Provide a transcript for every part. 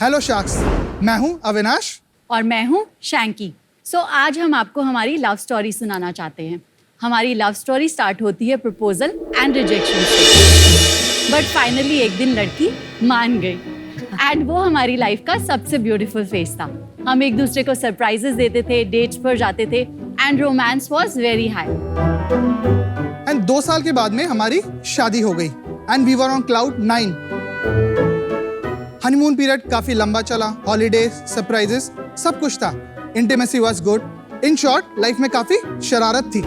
Hello sharks, मैं हूं अविनाश और मैं हूं शैंकी। सो आज हम आपको हमारी लव स्टोरी सुनाना चाहते हैं। हमारी लव स्टोरी स्टार्ट होती है प्रपोजल एंड रिजेक्शन से, बट फाइनली एक दिन लड़की मान गई एंड वो हमारी लाइफ का सबसे ब्यूटीफुल फेज था। हम एक दूसरे को सरप्राइजेस देते थे, डेट्स पर जाते थे and romance was very high. And 2 साल के बाद में हमारी शादी हो गई and we were on cloud 9। Honeymoon period काफी लंबा चला, हॉलीडेज, सरप्राइजेस, सब कुछ था। Intimacy was good. In short, life में काफी शरारत थी।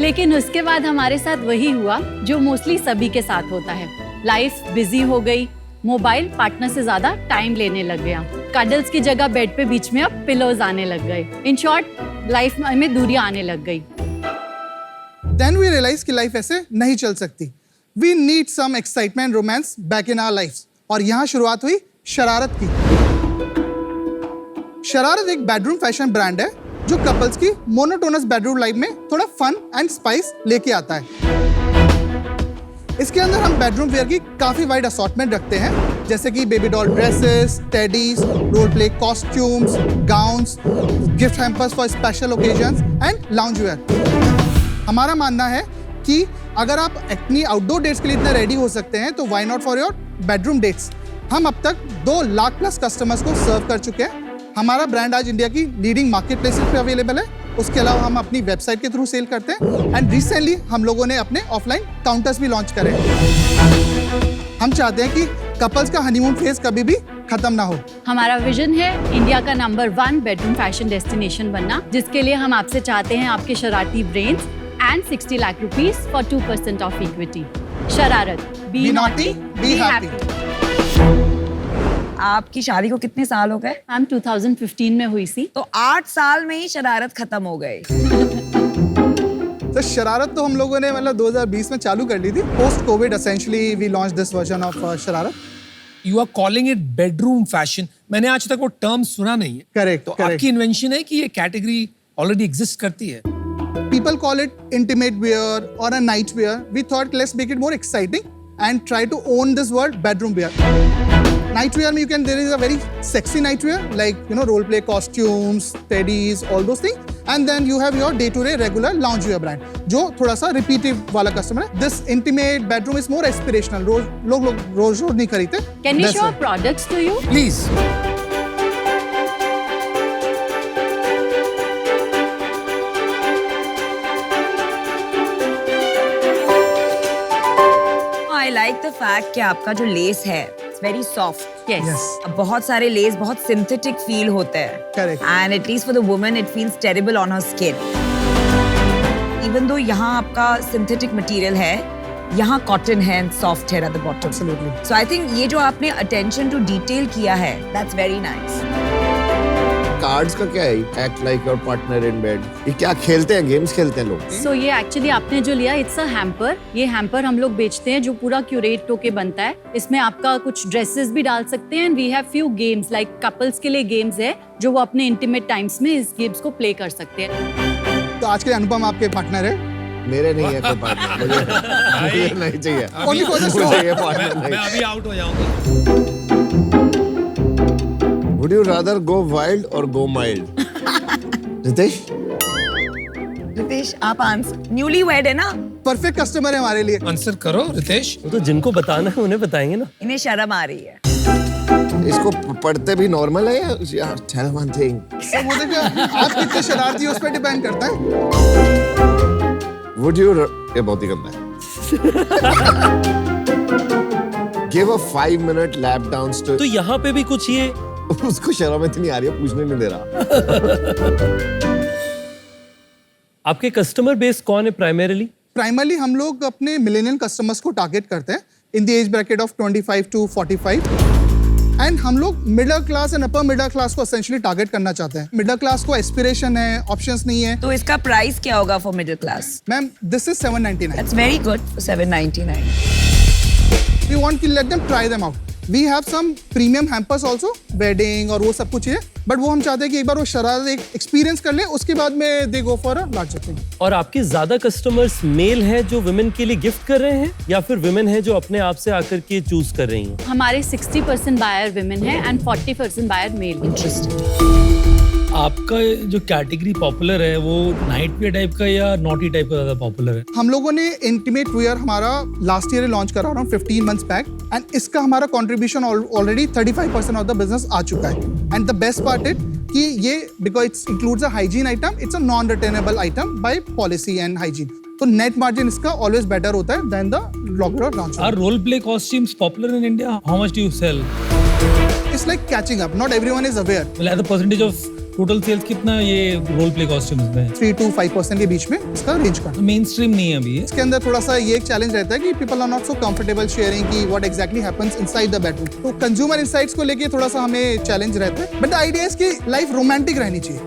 लेकिन उसके बाद हमारे साथ वही हुआ जो मोस्टली सभी के साथ होता है। लाइफ बिजी हो गई, मोबाइल पार्टनर से ज्यादा टाइम लेने लग गया, कडल्स की जगह बेड पे बीच में अब पिलोज आने लग गए। इन शॉर्ट, लाइफ में दूरियां आने लग गई। देन वी रियलाइज कि लाइफ ऐसे नहीं चल सकती। We need some excitement, romance back in our lives. और यहाँ शुरुआत हुई शरारत की। शरारत एक बेडरूम फैशन ब्रांड है जो कपल्स की मोनोटोनस बेडरूम लाइफ में थोड़ा फन एंड स्पाइस लेके आता है। इसके अंदर हम बेडरूम वेयर की काफी वाइड असॉर्टमेंट रखते हैं, जैसे कि baby doll dresses, teddies, role play costumes, gowns, gift hampers for special occasions and lounge wear. हमारा मानना है कि अगर आप अपनी आउटडोर डेट्स के लिए इतना रेडी हो सकते हैं तो why not for your bedroom dates. हम अब तक 2 लाख प्लस कस्टमर्स को सर्व कर चुके हैं। हमारा ब्रांड आज इंडिया की लीडिंग मार्केट प्लेसेस पे अवेलेबल है। उसके अलावा हम अपनी वेबसाइट के थ्रू सेल करते हैं एंड रिसेंटली हम लोगों ने अपने ऑफलाइन काउंटर्स भी लॉन्च करे। हम चाहते हैं कि कपल्स का हनीमून फेज कभी भी खत्म ना हो। हमारा विजन है इंडिया का नंबर 1 बेडरूम फैशन डेस्टिनेशन बनना, जिसके लिए हम आपसे चाहते हैं आपके शरारती brains and 60 lakh rupees for 2% of equity. शरारत, be naughty, be happy. आपकी शादी को कितने साल हो गए? हम 2015 में हुई थी। तो 8 साल में ही शरारत खत्म हो गई। तो शरारत तो हम लोगों ने मतलब 2020 में चालू कर ली थी। Post covid essentially we launch this version of Shararat. You are calling it bedroom fashion. मैंने आज तक वो टर्म सुना नहीं है। करेक्ट, तो करेक्ट। आपकी इन्वेंशन है कि ये कैटेगरी ऑलरेडी एग्जिस्ट करती है? People call it intimate wear or a night wear. We thought let's make it more exciting and try to own this word bedroom wear. Night wear, there is a very sexy night wear, like, role play costumes, teddies, all those things. And then you have your day-to-day regular lounge wear brand, जो थोड़ा सा repeative वाला customer है. This intimate bedroom is more aspirational. लोग रोज नहीं खरीदते. Can we That's show it. products to you? Please. I like the fact कि आपका जो लेस है it's very soft. Yes. Yes. अब बहुत सारे लेस बहुत सिंथेटिक फील होते हैं. Correct. And at least for the woman it feels terrible on her skin. Even though यहाँ आपका सिंथेटिक मटेरियल है, यहाँ कॉटन है and soft hair at the bottom. Absolutely. So I think ये जो आपने attention to detail किया है, that's very nice. कार्ड्स का क्या है? Act like your partner in bed. ये क्या खेलते हैं? गेम्स खेलते हैं लोग? So ये एक्चुअली आपने जो लिया इट्स अ हैम्पर। ये हैम्पर हम लोग बेचते हैं जो पूरा क्यूरेट होके बनता है। इसमें आपका कुछ ड्रेसेस भी डाल सकते हैं and we have few games like couples के लिए गेम्स है जो वो अपने इंटीमेट टाइम्स में इस गेम्स को प्ले कर सकते हैं। तो आज के लिए अनुपम आपके पार्टनर है। मेरे नहीं है कोई पार्टनर, मुझे नहीं चाहिए। Only for the show. मुझे ये पार्टनर मैं नहीं। अभी आउट हो जाऊंगा। Would you rather go wild or go mild? Ritesh, Ritesh आप आंसर न्यूली वेड है ना, परफेक्ट कस्टमर है हमारे लिए। आंसर करो रितेश। वो तो जिनको बताना है उन्हें बताएंगे ना। इन्हें शर्म आ रही है। इसको पढ़ते भी नॉर्मल है या tell one thing. तो वो देखिए आप कितने शरारती हो उस पर डिपेंड करता है। Would you ये बहुत ही गंदा है। Give a 5-minute lap dance to तो यहाँ पे भी कुछ ये उसको शर्म इतनी आ रही है, पूछने नहीं दे रहा। आपके कस्टमर बेस कौन है प्राइमरीली? प्राइमरली हम लोग अपने मिलेनियल कस्टमर्स को टारगेट करते हैं in the age bracket of 25 to 45 and हम लोग middle class and upper middle class को एसेंशियली टारगेट करना चाहते हैं। मिडिल क्लास को एस्पिरेशन है, ऑप्शंस नहीं है। तो इसका प्राइस क्या होगा for middle class? Ma'am this is 799। That's very good for 799. We want कि let them try them out. We have some premium hampers also, wedding और वो सब कुछ है, बट वो हम चाहते हैं कि एक बार वो शरारत एक एक्सपीरियंस कर ले, उसके बाद में they go for a larger thing. और आपके ज्यादा कस्टमर्स मेल हैं जो वुमेन के लिए गिफ्ट कर रहे हैं या फिर वुमेन हैं जो अपने आप से आकर के चूज कर रही हैं? हमारे 60% बायर विमेन है एंड 40% बायर मेल. आपका जो कैटेगरी पॉपुलर है वो नाइट वेयर टाइप का या नॉटी टाइप का ज्यादा पॉपुलर है? हम लोगों ने इंटीमेट वेयर हमारा लास्ट ईयर लॉन्च करा अराउंड 15 मंथ्स बैक, एंड इसका हमारा contribution already 35% of the business आ चुका है. And the best part it कि ये because it's includes a hygiene item, it's a non returnable item by policy and hygiene, तो net margin इसका always better होता है then the regular launch. Are role play costumes popular in India? How much do you sell? It's like catching up, not everyone is aware. Well, as a percentage of total sales कितना ये role play costumes में है? 3 to 5% के बीच में इसका range का. Main stream नहीं है अभी ये. इसके अंदर थोड़ा सा ये एक चैलेंज रहता है कि people are not so comfortable sharing कि what exactly happens inside the bedroom. तो कंज्यूमर इनसाइट्स को लेके थोड़ा सा हमें चैलेंज रहता है, बट द आइडिया इज कि लाइफ रोमांटिक रहनी चाहिए.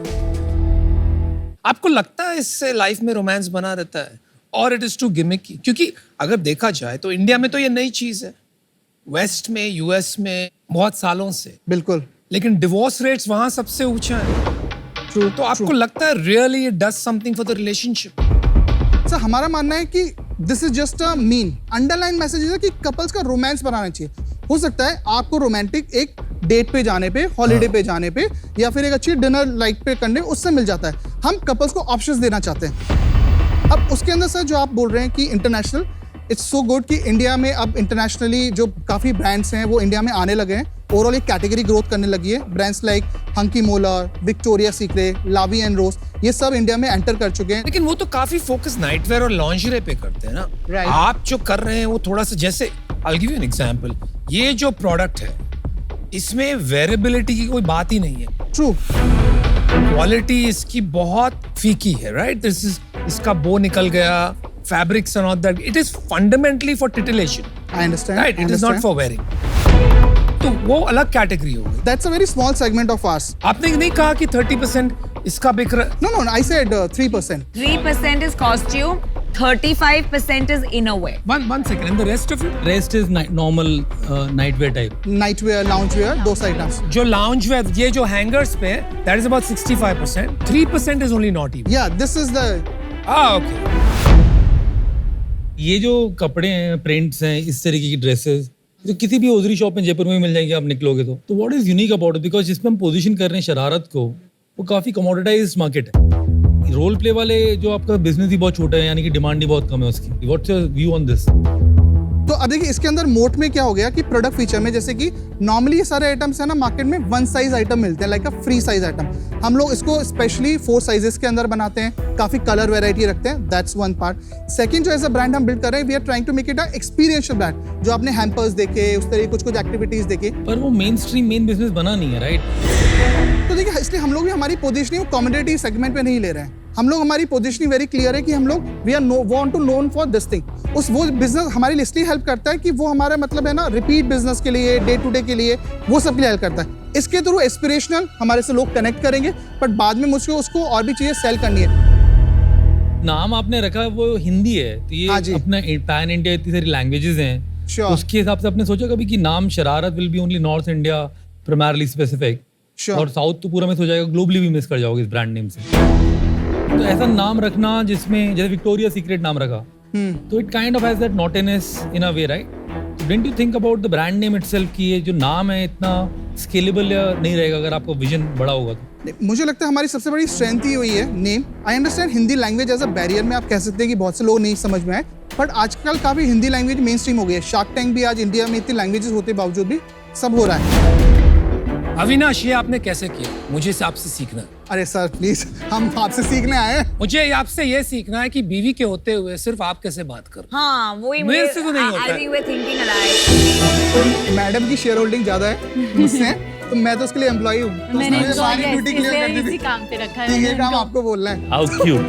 आपको लगता है इससे लाइफ में रोमांस बना रहता है और इट इज टू गिमिकी? क्योंकि अगर देखा जाए तो इंडिया में तो ये नई चीज है, वेस्ट में यूएस में बहुत सालों से, बिल्कुल लेकिन डिवोर्स रेट्स वहां सबसे ऊंचा है. ट्रू. तो आपको लगता है really it does something for the relationship? Sir हमारा मानना है कि this is just a mean, underline message है कि कपल्स का रोमांस बनाना चाहिए. हो सकता है आपको रोमांटिक एक डेट पे जाने पे, हॉलीडे पे जाने पे, या फिर एक अच्छी डिनर लाइट पे करने उससे मिल जाता है. हम कपल्स को ऑप्शंस देना चाहते हैं. अब उसके अंदर सर जो आप बोल रहे हैं कि इंटरनेशनल, इट्स सो गुड कि इंडिया में अब इंटरनेशनली जो काफ़ी ब्रांड्स हैं वो इंडिया में आने लगे हैं. ओवरऑल एक कैटेगरी ग्रोथ करने लगी है. Brands like hunky molar, Victoria secret, लावी एंड रोज, ये सब इंडिया में एंटर कर चुके हैं. लेकिन वो तो काफी फोकस नाइटवेयर और लॉन्जरे पे करते हैं ना. Right. आप जो कर रहे हैं वो थोड़ा सा, जैसे I'll give you an example, ये जो प्रोडक्ट है इसमें वेरिएबिलिटी की कोई बात ही नहीं है. ट्रू. क्वालिटी इसकी बहुत फीकी है, राइट? दिस इज, इसका बो निकल गया, fabrics and all that, it is fundamentally for titillation, I understand. Right? It is not for wearing. तो वो अलग कैटेगरी हो गई. That's a very small segment of ours. आपने नहीं कहा कि 30% इसका बिक रहा? No no, I said 3%. 3% is costume, 35% is innerwear. One second, and the rest of it? Rest is normal night wear type. Night where, lounge where, दो items. जो lounge where, ये जो हैंगर्स पे, that is about 65%. 3% is only naughty. या this is the. Okay. ये जो कपड़े हैं, प्रिंट्स हैं, इस तरीके की ड्रेसेस तो किसी भी ओजरी शॉप में जयपुर में मिल जाएंगे आप निकलोगे तो what is unique about it? Because जिसमें हम पोजीशन कर रहे हैं शरारत को, वो काफी कमोडिटाइज्ड मार्केट है. रोल प्ले वाले जो आपका बिजनेस ही बहुत छोटा है, यानी कि डिमांड ही बहुत कम है उसकी. What's your view on this? तो अब देखिए इसके अंदर मोट में क्या हो गया कि प्रोडक्ट फीचर में, जैसे कि नॉर्मली ये सारे आइटम्स है ना मार्केट में वन साइज आइटम मिलते हैं, like a free size item. हम लोग इसको स्पेशली 4 साइजेस के अंदर बनाते हैं, काफी कलर वेराइटी रखते हैं. That's one part. सेकंड जो एज अ ब्रांड हम बिल्ड कर रहे हैं, we are trying to make it a experiential brand. जो आपने हैम्पर्स देखे, उस तरह कुछ कुछ एक्टिविटीज देखे, पर वो मेन स्ट्रीम मेन बिजनेस बना नहीं है, राइट? तो देखिए इसलिए हम लोग भी हमारी पोजीशनिंग कम्युनिटी सेगमेंट में नहीं ले रहे हैं. हम लोग, हमारी पोजीशनिंग वेरी क्लियर है कि हम लोग we are want to known for this thing. उस वो बिजनेस हमारे लिए इसलिए हेल्प करता है कि वो हमारा मतलब है ना रिपीट बिजनेस के लिए, डे टू डे के लिए, वो सब के लिए हेल्प करता है. इसके थ्रू एस्पिरेशनल हमारे से लोग कनेक्ट करेंगे, बट बाद में मुझको उसको और भी चीजें सेल करनी है. नाम आपने रखा है वो हिंदी है, तो ये हाँ जी. अपना पैन इंडिया इतनी सारी लैंग्वेजेस हैं. Sure. उसके हिसाब से आपने सोचा कभी कि नाम शरारत will be only north India primarily specific, Sure. और साउथ तो पूरा में हो जाएगा, ग्लोबली भी मिस कर जाओगे इस ब्रांड नेम से. तो ऐसा नाम रखना जिसमें, जैसे विक्टोरिया सीक्रेट नाम रखा, तो it kind of has that naughtiness in a way, right? So didn't you think about the brand name itself कि ये जो नाम है इतना स्केलेबल या नहीं रहेगा अगर आपका विजन बड़ा होगा तो? मुझे लगता है हमारी सबसे बड़ी स्ट्रेंथ ही हुई है name. I understand Hindi language as a barrier में आप कह सकते हैं कि बहुत से लोग नहीं समझ में आए, बट आजकल काफी हिंदी लैंग्वेज मेन स्ट्रीम हो गई है. शार्क टैंक भी आज इंडिया में इतनी लैंग्वेजेस होते बावजूद भी सब हो रहा है. अविनाश, ये आपने कैसे किया? मुझे इस आपसे सीखना है. अरे सर प्लीज, हम आपसे सीखने आए हैं. मुझे आपसे ये सीखना है कि बीवी के होते हुए सिर्फ आप कैसे बात करो. हाँ, वही मेरे से तो नहीं होता I है. think we're thinking alike. Madam की शेयर होल्डिंग ज्यादा है मुझसे, तो मैं तो उसके लिए एम्प्लॉय हूँ, तो मैंने उसने सारी ड्यूटी क्लियर कर दी इसी थी. काम पे रखा ये है. काम आपको बोलना है. How cute.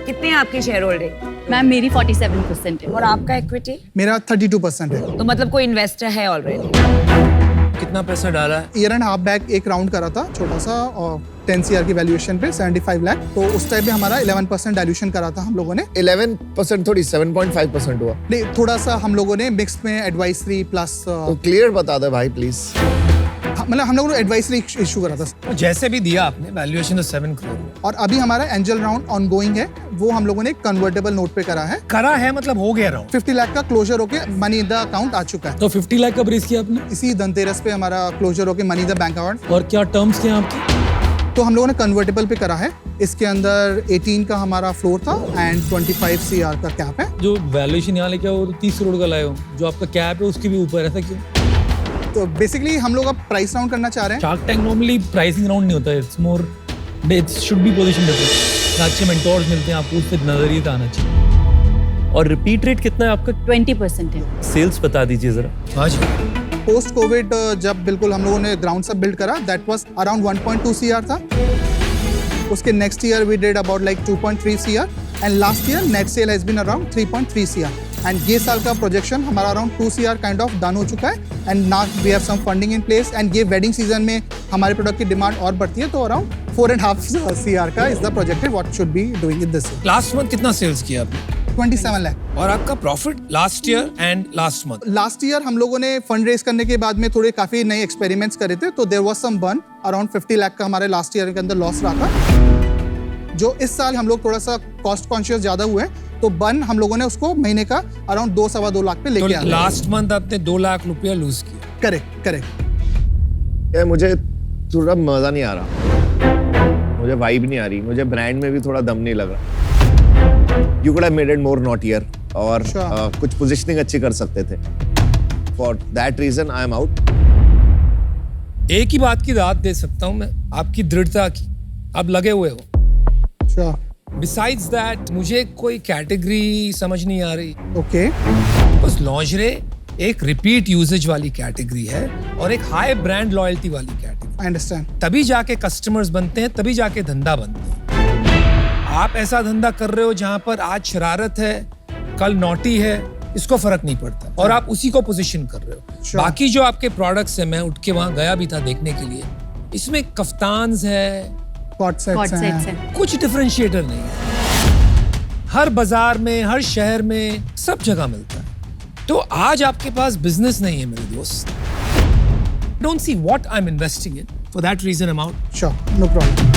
कितने हैं आपकी शेयर होल्डिंग मैम मेरी 47% है. और आपका इक्विटी? मेरा 32% है. तो मतलब कोई इन्वेस्टर है ऑलरेडी? कितना पैसा डाला है? ईयर एंड हाफ बैक एक राउंड करा था छोटा सा, और 10 CR की वैल्यूएशन पे 75 लाख, तो उस टाइम पे हमारा 11% डाइल्यूशन करा था हम लोगों ने। 11% थोड़ी 7.5% हुआ। नहीं, थोड़ा सा हम लोगों ने मिक्स में एडवाइसरी प्लस तो क्लियर बता दे भाई प्लीज। मतलब हम लोगों ने एडवाइसरी इशू करा था। और जैसे भी दिया आपने, वैल्यूएशन तो 7 करोड़ हुआ। और अभी हमारा एंजल राउंड ऑनगोइंग है, वो हम लोगों ने कन्वर्टेबल नोट पे करा है। करा है मतलब हो गया राउंड। 50 लाख का क्लोजर होके मनी इन द अकाउंट आ चुका है। तो 50 लाख का रेस किया आपने, इसी धनतेरस पे हमारा क्लोजर होके money in the bank account. और क्या टर्म्स क्या हैं आपके? तो हम लोगों ने कन्वर्टेबल पे करा है। इसके अंदर 18 का हमारा फ्लोर था एंड 25 CR का कैप है। जो वैल्यूएशन यहाँ लेके आओ 30 करोड़ का लाए हो, जो आपका कैप है उसके भी ऊपर, ऐसा क्यों? तो बेसिकली हम लोग अब प्राइस राउंड करना चाह रहे हैं। Shark tank normally pricing round नहीं होता है, it's more it should be position different. अच्छे मेंटोर्स मिलते हैं आपको, उससे नजरिए से आना चाहिए। और रिपीट रेट कितना है आपका? 20% है। सेल्स बता दीजिए जरा। हाँ जी। पोस्ट कोविड जब बिल्कुल हम लोगों ने ग्राउंड सब बिल्ड करा, दैट वाज अराउंड 1.2 CR था। उसके next year we did about like 2.3 CR and last year net sale has been around 3.3 CR and ये साल का प्रोजेक्शन हमारा around 2 CR kind of done हो चुका है and now we have some funding in place and ये wedding season में हमारे प्रोडक्ट की डिमांड और बढ़ती है, तो अराउंड 4.5 CR का is the projected what should be doing in this year. Last month कितना सेल्स किया आपने? 27 लाख। और आपका profit last year and last month? Last year हम लोगों ने फंड रेज करने के बाद में थोड़े काफी नए एक्सपेरिमेंट्स करे थे, तो there was some burn. Around 50 lakh का हमारे लास्ट ईयर के अंदर लॉस रहा था। जो इस साल हम लोग थोड़ा सा कॉस्ट कॉन्शियस ज्यादा हुए, तो बर्न हम लोगों ने उसको महीने का अराउंड 2-2.25 लाख पे लेके तो आए। लास्ट मंथ आपने 2 लाख रुपया लूज किया। करेक्ट। यार मुझे थोड़ा मजा नहीं आ रहा, मुझे वाइब नहीं आ रही, मुझे ब्रांड में भी थोड़ा दम नहीं लग रहा। You could have made it more naughtier और Sure. कुछ पोजीशनिंग अच्छी कर सकते थे। For that reason I am out. एक ही बात की दाद दे सकता हूँ मैं, आपकी दृढ़ता की। आप लगे हुए हो। श्योर। बिसाइड्स दैट मुझे कोई कैटेगरी समझ नहीं आ रही। ओके। बस लॉन्जरे एक रिपीट यूजेज वाली कैटेगरी है और एक हाई ब्रांड लॉयल्टी वाली कैटेगरी। I understand. तभी जाके कस्टमर्स बनते हैं, तभी जाके धंधा बनता है। आप ऐसा धंधा कर रहे हो जहां पर आज शरारत है, कल नॉटी है, इसको फर्क नहीं पड़ता और आप उसी को पोजीशन कर रहे हो। Sure. बाकी जो आपके प्रोडक्ट्स हैं, मैं उठ के वहां गया भी था देखने के लिए, इसमें कफ्तान्स है, कॉट कॉट सेट्स सेट्स हैं। है। कुछ डिफरेंशिएटर नहीं है। हर बाजार में, हर शहर में, सब जगह मिलता है। तो आज आपके पास बिजनेस नहीं है मेरे दोस्त। Don't see what I am investing in, for that reason I am out. Sure, no problem.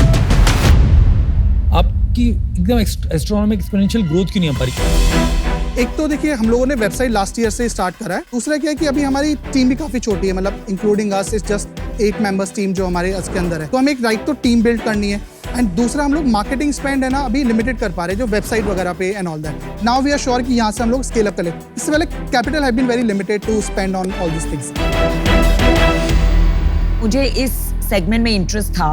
आपकी एकदम एस्ट्रोनॉमिक एक्सपोनेंशियल ग्रोथ क्यों नहीं आ पा रही? एक तो देखिए हम लोगों ने वेबसाइट लास्ट ईयर से स्टार्ट करा है। दूसरा क्या है कि अभी हमारी टीम भी काफी छोटी है, मतलब including us is just 8 members team जो हमारे इसके अंदर है। तो हमें एक राइट तो टीम बिल्ड करनी है एंड दूसरा हम लोग मार्केटिंग स्पेंड है ना अभी लिमिटेड कर पा रहे हैं, जो वेबसाइट वगैरह पे and all that. Now we are sure कि यहाँ से हम लोग स्केल अप करें। इससे पहले capital have been very limited to spend on all this things. मुझे इस सेगमेंट में इंटरेस्ट था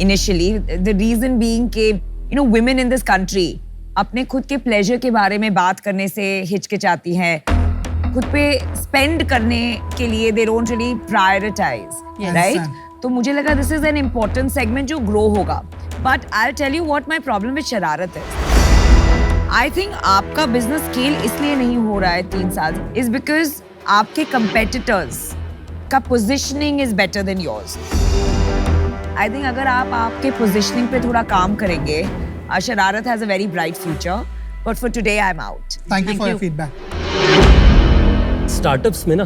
इनिशियली, द रीजन बीइंग कि you know women in this country अपने खुद के प्लेजर के बारे में बात करने से हिचकिचाती हैं, खुद पे स्पेंड करने के लिए they don't really prioritize, Yes. Right? तो मुझे लगा this is an important segment जो ग्रो होगा। But I tell you what my problem with Shararat है। आई थिंक आपका बिजनेस स्केल इसलिए नहीं हो रहा है 3 साल, इज बिकॉज आपके कंपेटिटर्स का positioning is better than yours. I think अगर आप आपके पोजिशनिंग पे थोड़ा काम करेंगे, Shararat has a very bright future, but for today I am out. Thank you Thank for your you. Feedback. Startups में ना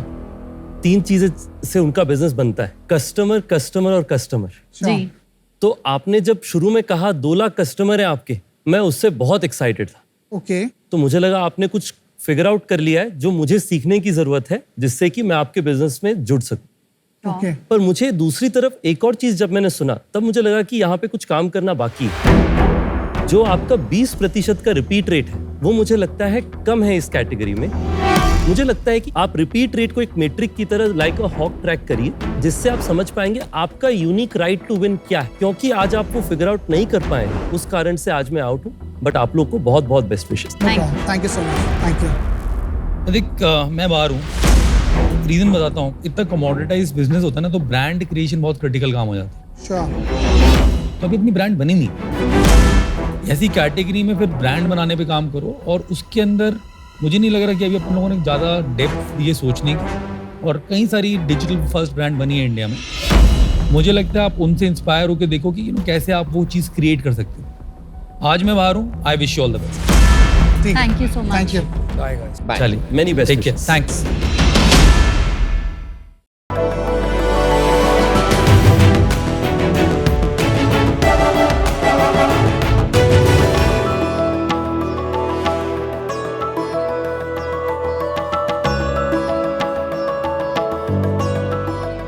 3 चीजें से उनका बिजनेस बनता है, कस्टमर, कस्टमर और कस्टमर। जी। तो आपने जब शुरू में कहा 2 लाख कस्टमर है आपके, मैं उससे बहुत एक्साइटेड था। ओके। तो मुझे लगा आपने कुछ फिगर आउट कर लिया है जो मुझे सीखने की जरूरत है, जिससे कि मैं आपके बिजनेस में जुड़ सकूं। ओके। पर मुझे दूसरी तरफ एक और चीज जब मैंने सुना, तब मुझे लगा कि यहाँ पे कुछ काम करना बाकी है। जो आपका 20% का रिपीट रेट है, वो मुझे लगता है कम है इस कैटेगरी में। मुझे लगता है कि आप रिपीट रेट को एक मेट्रिक की तरह लाइक अ हॉक ट्रैक करिए, जिससे आप समझ पाएंगे आपका यूनिक राइट टू विन क्या है। क्योंकि आज आप वो फिगर आउट नहीं कर पाए, उस कारण से आज मैं आउट हूँ। बट आप लोग को बहुत बहुत best wishes. Thank you so much. Thank you. देख मैं बाहर हूँ, रीजन बताता हूँ। इतना कमोडिटाइज बिजनेस होता है ना, तो ब्रांड क्रिएशन बहुत क्रिटिकल काम हो जाता है। श्योर। तो अभी अपनी ब्रांड बनी नहीं, ऐसी कैटेगरी में फिर ब्रांड बनाने पे काम करो। और उसके अंदर मुझे नहीं लग रहा कि अभी अपन लोगों ने ज़्यादा डेप्थ दी है सोचने की। और कई सारी डिजिटल फर्स्ट ब्रांड बनी है इंडिया में। मुझे लगता है आप उनसे इंस्पायर होकर देखो कि कैसे आप वो चीज़ क्रिएट कर सकते हो। आज मैं बाहर हूँ, I wish you all the best. ठीक है। Thank you so much. Thank you. Bye guys. Bye. चलिए, many best take care, thanks.